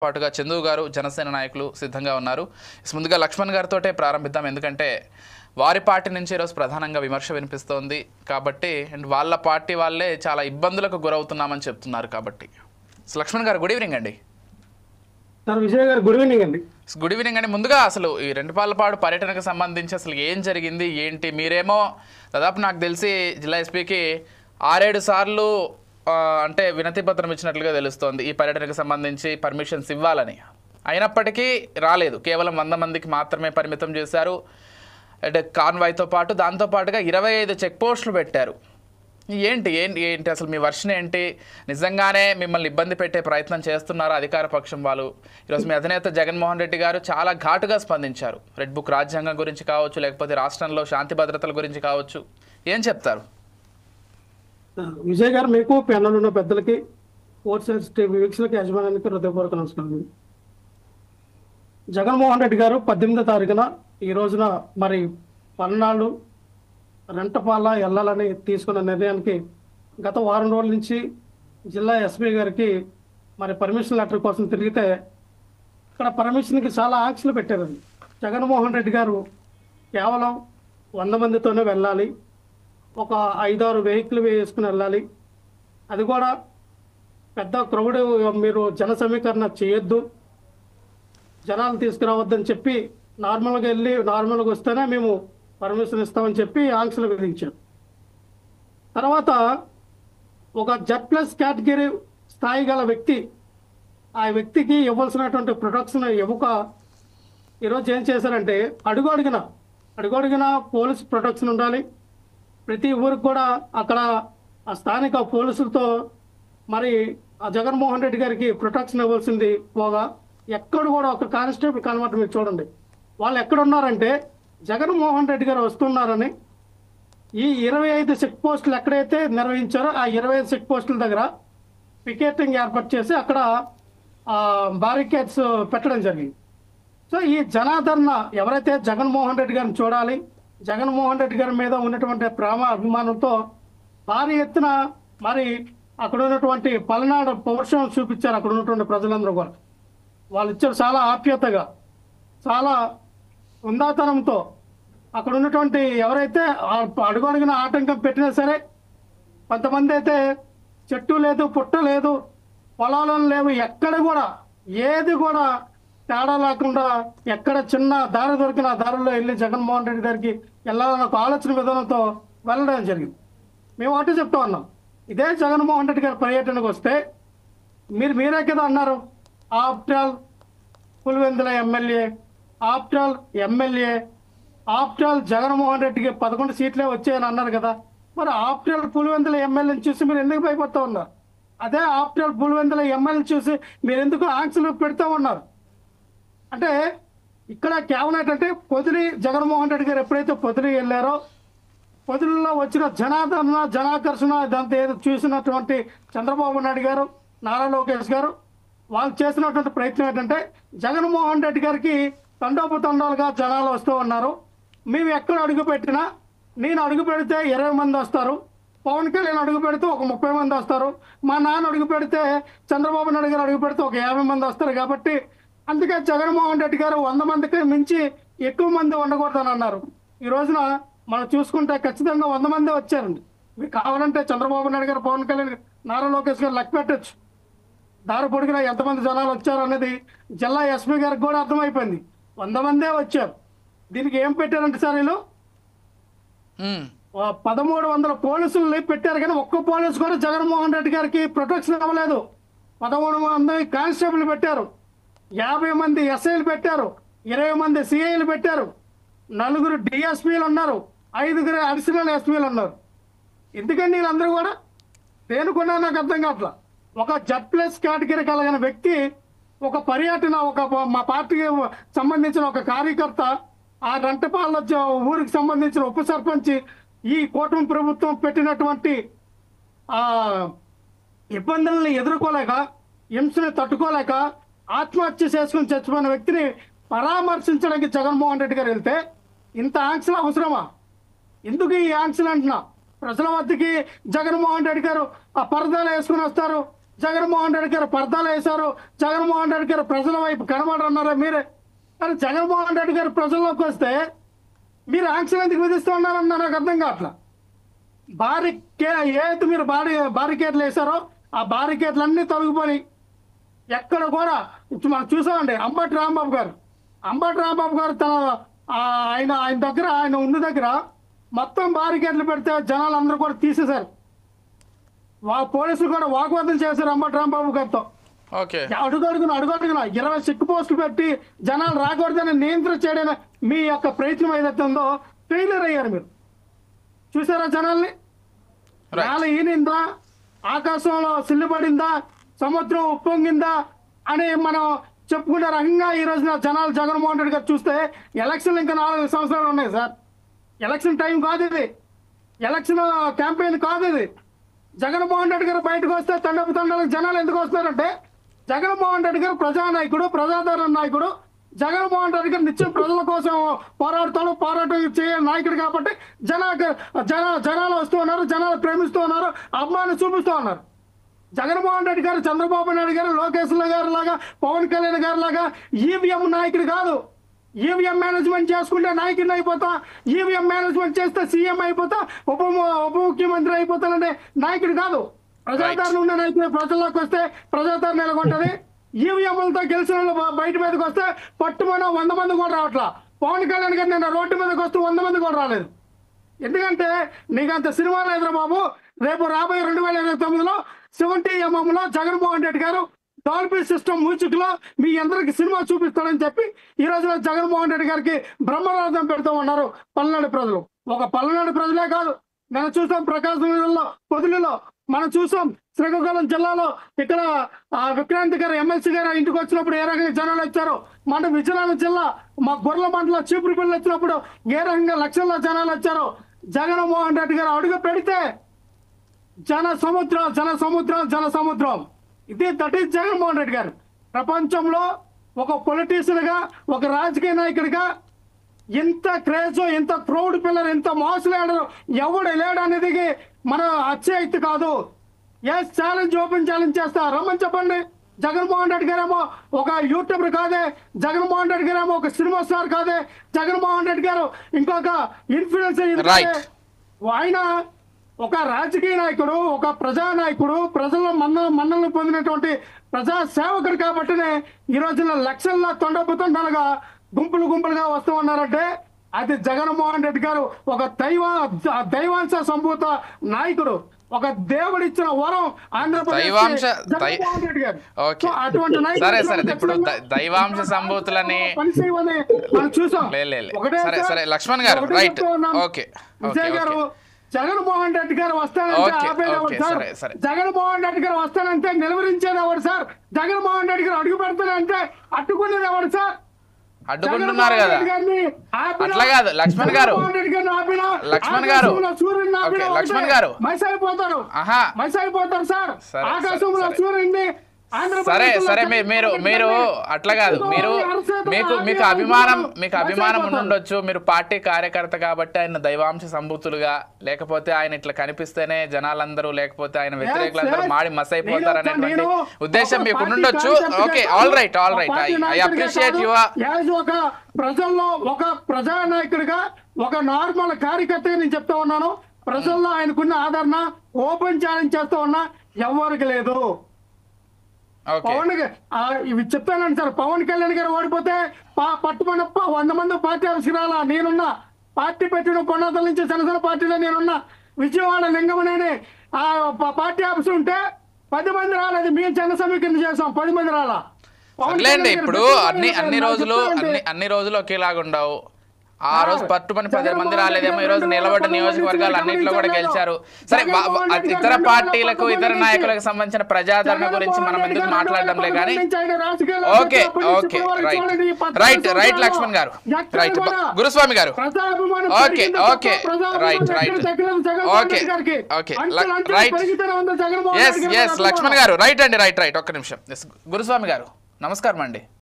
పాటుగా చందు గారు జనసేన నాయకులు సిద్ధంగా ఉన్నారు. ముందుగా లక్ష్మణ్ గారితోటే ప్రారంభిద్దాం. ఎందుకంటే వారి పార్టీ నుంచి ఈరోజు ప్రధానంగా విమర్శ వినిపిస్తోంది కాబట్టి, అండ్ వాళ్ళ పార్టీ వాళ్ళే చాలా ఇబ్బందులకు గురవుతున్నామని చెప్తున్నారు కాబట్టి. లక్ష్మణ్ గారు గుడ్ ఈవినింగ్ అండి. విజయ్ గారు గుడ్ ఈవినింగ్ అండి. గుడ్ ఈవినింగ్ అండి. ముందుగా అసలు ఈ రెండుపాలపాడు పర్యటనకు సంబంధించి అసలు ఏం జరిగింది ఏంటి? మీరేమో దాదాపు నాకు తెలిసి జిల్లా ఎస్పీకి 6-7 సార్లు అంటే వినతి పత్రం ఇచ్చినట్లుగా తెలుస్తోంది ఈ పర్యటనకు సంబంధించి పర్మిషన్స్ ఇవ్వాలని. అయినప్పటికీ రాలేదు. కేవలం 100 మందికి మాత్రమే పరిమితం చేశారు. అంటే కాన్వాయ్తో పాటు దాంతోపాటుగా 25 చెక్ పోస్టులు పెట్టారు. ఏంటి ఏంటి ఏంటి అసలు మీ వర్షన్ ఏంటి? నిజంగానే మిమ్మల్ని ఇబ్బంది పెట్టే ప్రయత్నం చేస్తున్నారా అధికార పక్షం వాళ్ళు? ఈరోజు మీ అధినేత జగన్మోహన్ రెడ్డి గారు చాలా ఘాటుగా స్పందించారు. రెడ్ బుక్ రాజ్యాంగం గురించి కావచ్చు, లేకపోతే రాష్ట్రంలో శాంతి భద్రతల గురించి కావచ్చు, ఏం చెప్తారు? విజయ్ గారు, మీకు ప్యానల్ ఉన్న పెద్దలకి, ఫోర్సెస్ టీవీ వీక్షకులకి, యజమానికి హృదయపూర్వక నమస్కారం. జగన్మోహన్ రెడ్డి గారు 18వ తారీఖున ఈ రోజున మరి పల్నాడు రెంటపాల వెళ్ళాలని తీసుకున్న నిర్ణయానికి గత వారం రోజుల నుంచి జిల్లా ఎస్పీ గారికి మరి పర్మిషన్ లెటర్ కోసం తిరిగితే ఇక్కడ పర్మిషన్కి చాలా ఆంక్షలు పెట్టారండి. జగన్మోహన్ రెడ్డి గారు కేవలం 100 మందితోనే వెళ్ళాలి, ఒక 5-6 వెహికల్ వేసుకుని వెళ్ళాలి, అది కూడా పెద్ద క్రౌడ్, మీరు జన సమీకరణ చేయొద్దు, జనాలు తీసుకురావద్దని చెప్పి నార్మల్గా వెళ్ళి నార్మల్గా వస్తేనే మేము పర్మిషన్ ఇస్తామని చెప్పి ఆంక్షలు విధించారు. తర్వాత ఒక Z+ కేటగిరీ స్థాయి గల వ్యక్తి, ఆ వ్యక్తికి ఇవ్వాల్సినటువంటి ప్రొటెక్షన్ ఇవ్వక ఈరోజు ఏం చేశారంటే అడుగడుగున పోలీస్ ప్రొటెక్షన్ ఉండాలి. ప్రతి ఊరికి కూడా అక్కడ ఆ స్థానిక పోలీసులతో మరి ఆ జగన్మోహన్ రెడ్డి గారికి ప్రొటెక్షన్ ఇవ్వాల్సింది పోగా ఎక్కడ కూడా ఒక కానిస్టేబుల్ కనబడి మీరు చూడండి. వాళ్ళు ఎక్కడున్నారంటే జగన్మోహన్ రెడ్డి గారు వస్తున్నారని ఈ 25 చెక్ పోస్టులు ఎక్కడైతే నిర్వహించారో ఆ 25 చెక్ పోస్టుల దగ్గర పికెటింగ్ ఏర్పాటు చేసి అక్కడ బారికేడ్స్ పెట్టడం జరిగింది. సో ఈ జనాదరణ ఎవరైతే జగన్మోహన్ రెడ్డి గారిని చూడాలి, జగన్మోహన్ రెడ్డి గారి మీద ఉన్నటువంటి ప్రేమ అభిమానంతో భారీ ఎత్తున మరి అక్కడ ఉన్నటువంటి పల్నాడు పౌరుషం చూపించారు. అక్కడ ఉన్నటువంటి ప్రజలందరూ కూడా వాళ్ళు ఇచ్చారు చాలా ఆప్యాయతగా, చాలా ఉందాతనంతో. అక్కడ ఉన్నటువంటి ఎవరైతే అడుగడుగున ఆటంకం పెట్టినా సరే, కొంతమంది అయితే చెట్టు లేదు, పుట్ట లేదు, పొలాలను లేవు, ఎక్కడ కూడా ఏది కూడా తేడా లేకుండా ఎక్కడ చిన్న దారి దొరికిన దారిలో వెళ్ళి జగన్మోహన్ రెడ్డి గారికి వెళ్ళాలన్న ఒక ఆలోచన విధానంతో వెళ్ళడం జరిగింది. మేము ఒకటే చెప్తా ఉన్నాం, ఇదే జగన్మోహన్ రెడ్డి గారి పర్యటనకు వస్తే మీరే కదా అన్నారు, after all Pulivendula MLA, after all MLA, after all Jaganmohan రెడ్డికి 11 సీట్లే వచ్చాయని అన్నారు కదా. మరి ఆఫ్టర్ ఆల్ పులివెందుల ఎమ్మెల్యేని చూసి మీరు ఎందుకు భయపడతా ఉన్నారు? అదే ఆఫ్టర్ ఆల్ పులివెందుల ఎమ్మెల్యేని చూసి మీరు ఎందుకు ఆంక్షలు పెడతా ఉన్నారు? అంటే ఇక్కడ కేవలం ఏంటంటే పొదిలి జగన్మోహన్ రెడ్డి గారు ఎప్పుడైతే పొదిలి వెళ్ళారో, పొదిలిలో వచ్చిన జనాదరణ, జనాకర్షణ ఇదంతా ఏదో చూసినటువంటి చంద్రబాబు నాయుడు గారు, నారా లోకేష్ గారు వాళ్ళు చేసినటువంటి ప్రయత్నం ఏంటంటే జగన్మోహన్ రెడ్డి గారికి తండోపతండాలుగా జనాలు వస్తూ ఉన్నారు. మేము ఎక్కడ అడుగు పెట్టినా, నేను అడుగు పెడితే 20 మంది వస్తారు, పవన్ కళ్యాణ్ అడుగు పెడితే ఒక 30 మంది వస్తారు, మా నాన్న అడుగు పెడితే చంద్రబాబు నాయుడు గారు అడుగు పెడితే ఒక 50 మంది వస్తారు. కాబట్టి అందుకే జగన్మోహన్ రెడ్డి గారు 100 మందికి మించి ఎక్కువ మంది ఉండకూడదని అన్నారు. ఈ రోజున మనం చూసుకుంటే ఖచ్చితంగా 100 మంది వచ్చారండి. మీకు కావాలంటే చంద్రబాబు నాయుడు గారు, పవన్ కళ్యాణ్, నారా లోకేష్ గారు లెక్క పెట్టచ్చు. దారి పొడిగిన ఎంతమంది జనాలు వచ్చారు అనేది జిల్లా ఎస్పీ గారికి కూడా అర్థమైపోయింది. 100 మందే వచ్చారు. దీనికి ఏం పెట్టారంటే సార్ వీళ్ళు 1300 పోలీసులు పెట్టారు, కానీ ఒక్క పోలీసు కూడా జగన్మోహన్ రెడ్డి గారికి ప్రొటెక్షన్ ఇవ్వలేదు. 1300 కానిస్టేబుల్ పెట్టారు, 50 మంది ఎస్ఐలు పెట్టారు, 20 మంది సిఐలు పెట్టారు, 4 డిఎస్పీలు ఉన్నారు, 5 అడిషనల్ ఎస్పీలు ఉన్నారు. ఎందుకండి వీళ్ళందరూ కూడా దేనికున్నా నాకు అర్థం కావట్లా. ఒక Z+ కేటగిరీ కలిగిన వ్యక్తి, ఒక పర్యటన, మా పార్టీకి సంబంధించిన ఒక కార్యకర్త, ఆ రెంటపాల ఊరికి సంబంధించిన ఉప సర్పంచ్ ఈ కూటమి ప్రభుత్వం పెట్టినటువంటి ఇబ్బందుల్ని ఎదుర్కోలేక, హింసని తట్టుకోలేక ఆత్మహత్య చేసుకుని చచ్చిపోయిన వ్యక్తిని పరామర్శించడానికి జగన్మోహన్ రెడ్డి గారు వెళ్తే ఇంత ఆంక్షలు అవసరమా? ఎందుకు ఈ ఆంక్షలు అంటున్నా? ప్రజల వద్దకి జగన్మోహన్ రెడ్డి గారు ఆ పరదాలు వేసుకుని వస్తారు, జగన్మోహన్ రెడ్డి గారు పర్దాలు వేశారు, జగన్మోహన్ రెడ్డి గారు ప్రజల వైపు కనబడన్నారా మీరే? కానీ జగన్మోహన్ రెడ్డి గారు ప్రజల్లోకి వస్తే మీరు ఆంక్షలు ఎందుకు విధిస్తూ ఉన్నారని నాకు అర్థం కావట్లా. ఏదైతే మీరు బారికేడ్లు వేశారో ఆ బారికేడ్లు అన్నీ తొలగిపోయి ఎక్కడ కూడా మనం చూసామండి. అంబటి రాంబాబు గారు తన ఆయన దగ్గర ఆయన ఉన్న దగ్గర మొత్తం బారికేడ్లు పెడితే జనాలు అందరూ కూడా తీసేశారు. పోలీసులు కూడా వాగ్వాదం చేశారు అంబటి రాంబాబు గారితో. అడుగడుగున 20 చెక్ పోస్టులు పెట్టి జనాలు రాకూడదని నియంత్రణ చేయడం మీ యొక్క ప్రయత్నం ఏదైతే ఉందో ఫెయిలియర్ అయ్యారు. మీరు చూసారా జనాల్ని? నేల ఈనిందా, ఆకాశంలో సిల్లుపడిందా, సముద్రం ఉప్పొంగిందా అని మనం చెప్పుకునే రకంగా ఈ రోజున జనాలు జగన్మోహన్ రెడ్డి గారు చూస్తే ఎలక్షన్లు ఇంకా 4 సంవత్సరాలు ఉన్నాయి సార్. ఎలక్షన్ టైం కాదు ఇది, ఎలక్షన్ క్యాంపెయిన్ కాదు ఇది. జగన్మోహన్ రెడ్డి గారు బయటకు వస్తే తండలకు జనాలు ఎందుకు వస్తారంటే జగన్మోహన్ రెడ్డి గారు ప్రజానాయకుడు, ప్రజాదరణ నాయకుడు. జగన్మోహన్ రెడ్డి గారు నిత్యం ప్రజల కోసం పోరాటం చేయ నాయకుడు కాబట్టి జనాలు వస్తూ ఉన్నారు, జనాలు ప్రేమిస్తూ ఉన్నారు, అభిమానం చూపిస్తూ ఉన్నారు. జగన్మోహన్ రెడ్డి గారు, చంద్రబాబు నాయుడు గారు, లోకేష్ గారు లాగా, పవన్ కళ్యాణ్ గారు లాగా ఈవీఎం నాయకుడు కాదు. ఈవీఎం మేనేజ్మెంట్ చేసుకుంటే నాయకుడిని అయిపోతా, ఈవీఎం మేనేజ్మెంట్ చేస్తే సీఎం అయిపోతా, ఉప ముఖ్యమంత్రి అయిపోతానంటే నాయకుడు కాదు. ప్రజాదరణ ఉన్న నాయకుడు ప్రజల్లోకి వస్తే ప్రజాదరణ నెలకొంటది. ఈవీఎంలతో గెలిచిన వాళ్ళు బయట మీదకి వస్తే పట్టుమని 100 మంది కూడా రావట్లా. పవన్ కళ్యాణ్ గారు నిన్న రోడ్డు మీదకి వస్తే 100 మంది కూడా రాలేదు. ఎందుకంటే నీకు అంత సినిమా లేదురా బాబు. రేపు రాబోయే 2029లో 70mm జగన్మోహన్ రెడ్డి గారు డాల్బీ సిస్టమ్ మ్యూజిక్ లో మీ అందరికి సినిమా చూపిస్తాడని చెప్పి ఈ రోజున జగన్మోహన్ రెడ్డి గారికి బ్రహ్మరథం పెడుతూ ఉన్నారు పల్నాడు ప్రజలు. ఒక పల్నాడు ప్రజలే కాదు, మనం చూసాం ప్రకాశం జిల్లాలో పొదిలిలో, మనం చూసాం శ్రీకాకుళం జిల్లాలో ఇక్కడ విక్రాంతి గారు ఎమ్మెల్సీ గారు ఇంటికి వచ్చినప్పుడు ఏ రకంగా జనాలు వచ్చారు. మన విజయనగరం జిల్లా మా గొర్రెల మండలం చీపురుపల్లి వచ్చినప్పుడు ఏ రకంగా లక్షల్లో జనాలు వచ్చారు. జగన్మోహన్ రెడ్డి గారు అడుగు పెడితే జన సముద్రం. దట్ ఈస్ జగన్మోహన్ రెడ్డి గారు. ప్రపంచంలో ఒక పొలిటీషియన్ గా, ఒక రాజకీయ నాయకుడిగా ఇంత క్రేజ్, ఇంత ప్రౌడ్ పిల్లర్, ఇంత మోసలేడరు ఎవడు లేడు అనేది మన అత్యక్తి కాదు. ఓపెన్ ఛాలెంజ్ చేస్తా, రమ్మని చెప్పండి. జగన్మోహన్ రెడ్డి గారేమో ఒక యూట్యూబర్ కాదే, జగన్మోహన్ రెడ్డి గారేమో ఒక సినిమా స్టార్ కాదే, జగన్మోహన్ రెడ్డి గారు ఇంకొక ఇన్ఫ్లుయెన్సర్. ఆయన ఒక రాజకీయ నాయకుడు, ఒక ప్రజానాయకుడు, ప్రజల మన్నలను పొందినటువంటి ప్రజా సేవకుడు కాబట్టినే ఈ రోజున లక్షల్లో తొండలుగా గుంపులుగా వస్తూ ఉన్నారంటే అది జగన్మోహన్ రెడ్డి గారు ఒక దైవాంశ సంభూత నాయకుడు, ఒక దేవుడిచ్చిన వరం ఆంధ్రప్రదేశ్. సరే ఇప్పుడు దైవాంశ సంభూతులని మనం చూసాం. లక్ష్మణ్ గారు రైట్, ఓకే విజయ్ గారు, జగన్మోహన్ రెడ్డి గారు వస్తానంటే ఆపేదేవాడు సార్. జగన్మోహన్ రెడ్డి గారు వస్తానంటే నిలవరించేది ఎవరు సార్? జగన్మోహన్ రెడ్డి గారు అడుగు పెడతానంటే అడ్డుకునేది ఎవరు సార్? అడ్డుకుంటున్నారు కదా, అట్లా కాదు లక్ష్మణ్ గారు. మైసైపోతారు సార్ ఆకాశంలో సూర్యుడిని. సరే మీరు అట్లా కాదు, మీకు అభిమానం ఉండుండొచ్చు. మీరు పార్టీ కార్యకర్త కాబట్టి ఆయన దైవాంశ సంభూతులుగా, లేకపోతే ఆయన ఇట్లా కనిపిస్తేనే జనాలందరూ, లేకపోతే ఆయన వ్యతిరేకులందరూ మాడి మసైపోతారు అనేటువంటి ఉద్దేశం మీకు ఉండుండొచ్చు. Okay, all right, I appreciate your. ఒక ప్రజల్లో ఒక ప్రజానాయకుడిగా, ఒక నార్మల్ కార్యకర్తగా నేను చెప్తా ఉన్నాను. ప్రజల్లో ఆయనకున్న ఆదరణ ఓపెన్ ఛాలెంజ్ చేస్తా ఉన్నా ఎవరికి లేదు. ఇవి చెప్తానండి సార్. పవన్ కళ్యాణ్ గారు ఓడిపోతే పట్టుమని 100 మంది పార్టీ ఆఫీస్కి రాలా. నేనున్నా, పార్టీ పెట్టిన కొన్నాతల నుంచి జనసేన పార్టీలో నేనున్నా. విజయవాడ లింగమనేని ఆ పార్టీ ఆఫీస్ ఉంటే 10 మంది రాలేదు. మేము జన సమీకరణ చేసాం, 10 మంది రాలా. ఇప్పుడు అన్ని రోజులు ఒకేలాగా ఉండవు. ఆ రోజు పట్టుమని 10 మంది రాలేదేమో, ఈ రోజు నిలబడ్డ నియోజకవర్గాలు అన్నింటిలో కూడా గెలిచారు. సరే, ఇతర పార్టీలకు, ఇతర నాయకులకు సంబంధించిన ప్రజాదరణ గురించి మనం ఎందుకు మాట్లాడడంలే కానీ. ఓకే, రైట్ లక్ష్మణ్ గారు, రైట్ గురుస్వామి గారు, ఓకే రైట్, ఎస్ లక్ష్మణ్ గారు, రైట్ అండి, రైట్ ఒక్క నిమిషం. గురుస్వామి గారు నమస్కారం అండి.